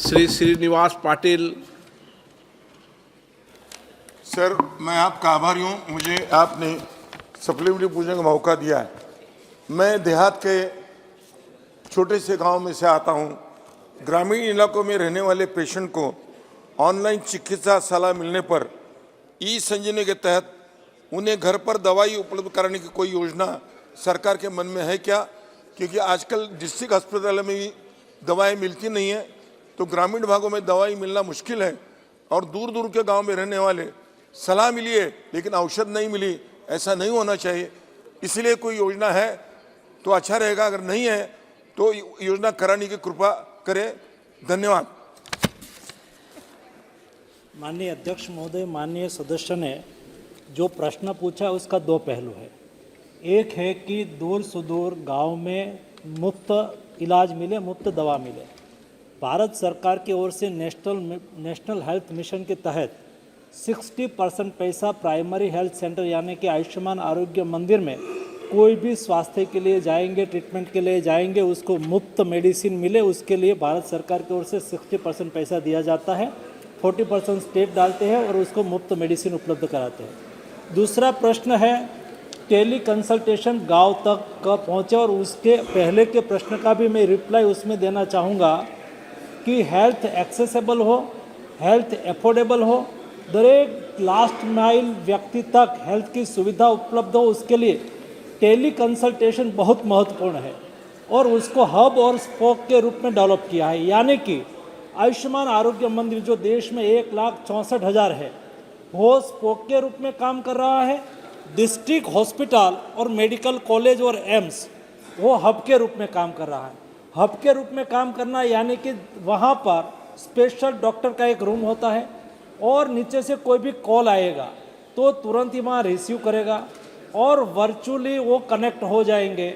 Shri Srinivas Patil. Sir, मैं आपका आभारी हूँ, मुझे आपने सप्लीमेंट्री पूछने का मौका दिया है। मैं देहात के छोटे से गांव में से आता हूँ। ग्रामीण इलाकों में रहने वाले पेशेंट को ऑनलाइन चिकित्सा सलाह मिलने पर ई संजीवनी के तहत उन्हें घर पर दवाई उपलब्ध कराने की कोई योजना सरकार के मन में है क्या? क्योंकि आजकल डिस्ट्रिक्ट अस्पताल में भी दवाएं मिलती नहीं है, तो ग्रामीण भागों में दवाई मिलना मुश्किल है और दूर दूर के गांव में रहने वाले सलाह मिली है लेकिन औषध नहीं मिली। ऐसा नहीं होना चाहिए, इसलिए कोई योजना है तो अच्छा रहेगा, अगर नहीं है तो योजना कराने की कृपा करें। धन्यवाद। माननीय अध्यक्ष महोदय, माननीय सदस्य ने जो प्रश्न पूछा उसका दो पहलू है। एक है कि दूर सुदूर गांव में मुफ्त इलाज मिले, मुफ्त दवा मिले। भारत सरकार की ओर से नेशनल हेल्थ मिशन के तहत 60% पैसा प्राइमरी हेल्थ सेंटर यानी कि आयुष्मान आरोग्य मंदिर में कोई भी स्वास्थ्य के लिए जाएंगे, ट्रीटमेंट के लिए जाएंगे, उसको मुफ्त मेडिसिन मिले, उसके लिए भारत सरकार की ओर से 60% पैसा दिया जाता है। 40% स्टेट डालते हैं और उसको मुफ्त मेडिसिन उपलब्ध कराते हैं। दूसरा प्रश्न है टेली कंसल्टेशन गांव तक कब पहुँचे, और उसके पहले के प्रश्न का भी मैं रिप्लाई उसमें देना चाहूँगा कि हेल्थ एक्सेसिबल हो, हेल्थ एफोर्डेबल हो, दरेक लास्ट माइल व्यक्ति तक हेल्थ की सुविधा उपलब्ध हो, उसके लिए टेली कंसल्टेशन बहुत महत्वपूर्ण है और उसको हब और स्पोक के रूप में डेवलप किया है। यानी कि आयुष्मान आरोग्य मंदिर जो देश में 1,64,000 है, वो स्पोक के रूप में काम कर रहा है। डिस्ट्रिक्ट हॉस्पिटल और मेडिकल कॉलेज और एम्स वो हब के रूप में काम कर रहा है। हब के रूप में काम करना यानी कि वहाँ पर स्पेशल डॉक्टर का एक रूम होता है और नीचे से कोई भी कॉल आएगा तो तुरंत ही वहाँ रिसीव करेगा और वर्चुअली वो कनेक्ट हो जाएंगे।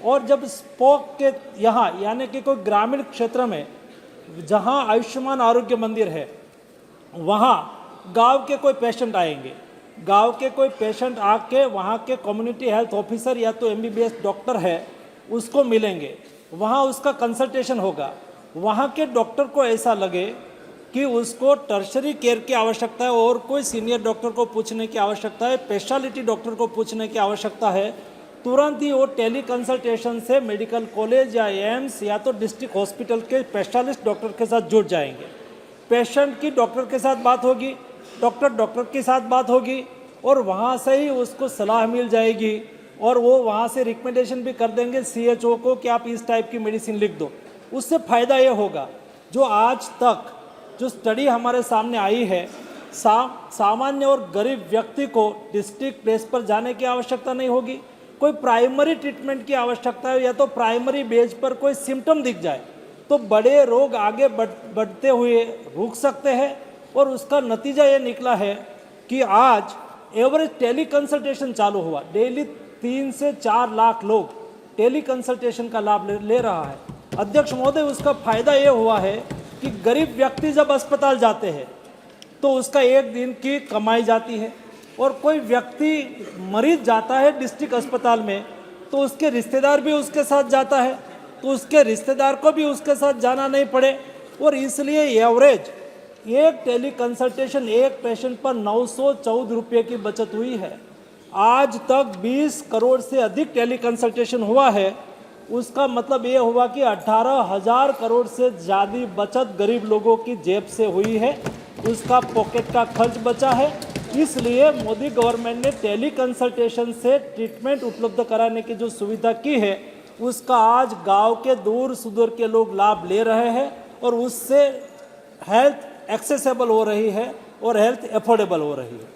और जब स्पोक के यहाँ यानी कि कोई ग्रामीण क्षेत्र में जहाँ आयुष्मान आरोग्य मंदिर है, वहाँ गांव के कोई पेशेंट आएंगे, गांव के कोई पेशेंट आके वहाँ के कम्युनिटी हेल्थ ऑफिसर या तो MBBS डॉक्टर है उसको मिलेंगे, वहाँ उसका कंसल्टेशन होगा। वहाँ के डॉक्टर को ऐसा लगे कि उसको टर्शरी केयर की आवश्यकता है और कोई सीनियर डॉक्टर को पूछने की आवश्यकता है, स्पेशलिटी डॉक्टर को पूछने की आवश्यकता है, तुरंत ही वो टेली कंसल्टेशन से मेडिकल कॉलेज या एम्स या तो डिस्ट्रिक्ट हॉस्पिटल के स्पेशलिस्ट डॉक्टर के साथ जुड़ जाएंगे। पेशेंट की डॉक्टर के साथ बात होगी, डॉक्टर के साथ बात होगी और वहाँ से ही उसको सलाह मिल जाएगी और वो वहाँ से रिकमेंडेशन भी कर देंगे CHO को कि आप इस टाइप की मेडिसिन लिख दो। उससे फ़ायदा ये होगा, जो आज तक जो स्टडी हमारे सामने आई है, सामान्य और गरीब व्यक्ति को डिस्ट्रिक्ट बेस पर जाने की आवश्यकता नहीं होगी। कोई प्राइमरी ट्रीटमेंट की आवश्यकता है या तो प्राइमरी बेस पर कोई सिम्टम दिख जाए तो बड़े रोग आगे बढ़ते हुए रुक सकते हैं। और उसका नतीजा ये निकला है कि आज एवरेज टेली कंसल्टेशन चालू हुआ, डेली 3 से 4 लाख लोग टेली कंसल्टेशन का लाभ ले रहा है। अध्यक्ष महोदय, उसका फायदा ये हुआ है कि गरीब व्यक्ति जब अस्पताल जाते हैं तो उसका एक दिन की कमाई जाती है, और कोई व्यक्ति मरीज जाता है डिस्ट्रिक्ट अस्पताल में तो उसके रिश्तेदार भी उसके साथ जाता है, तो उसके रिश्तेदार को भी उसके साथ जाना नहीं पड़े। और इसलिए एवरेज एक टेली कंसल्टेशन एक पेशेंट पर 914 रुपये की बचत हुई है। आज तक 20 करोड़ से अधिक टेली कंसल्टेशन हुआ है। उसका मतलब ये हुआ कि 18,000 करोड़ से ज़्यादा बचत गरीब लोगों की जेब से हुई है, उसका पॉकेट का खर्च बचा है। इसलिए मोदी गवर्नमेंट ने टेली कंसल्टेशन से ट्रीटमेंट उपलब्ध कराने की जो सुविधा की है उसका आज गांव के दूर सुदूर के लोग लाभ ले रहे हैं और उससे हेल्थ एक्सेसिबल हो रही है और हेल्थ एफोर्डेबल हो रही है।